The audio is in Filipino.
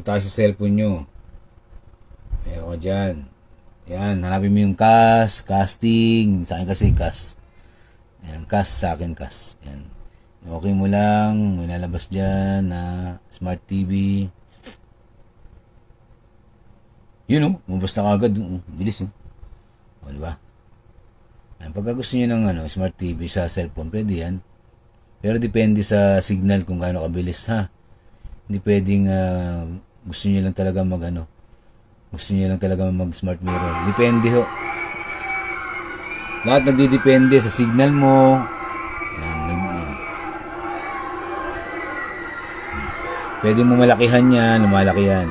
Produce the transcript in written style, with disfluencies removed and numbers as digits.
Punta kayo sa cellphone nyo. Meron ka dyan. Yan, hanapin mo yung CAS, casting. Sa akin kasi CAS. Yan, CAS sa akin, CAS. Yan. Okay mo lang, may lalabas dyan na Smart TV. Yun o, mabas na kagad. Bilis o. O, diba? Yan, pagka gusto nyo ng Smart TV sa cellphone, pwede yan. Pero depende sa signal kung gaano kabilis, ha. Hindi pwedeng gusto nyo lang talaga gusto nyo lang talaga mag smart mirror. Depende ho. Lahat nagdidepende sa signal mo. Yan. Pwede mo malakihan yan, lumalaki yan.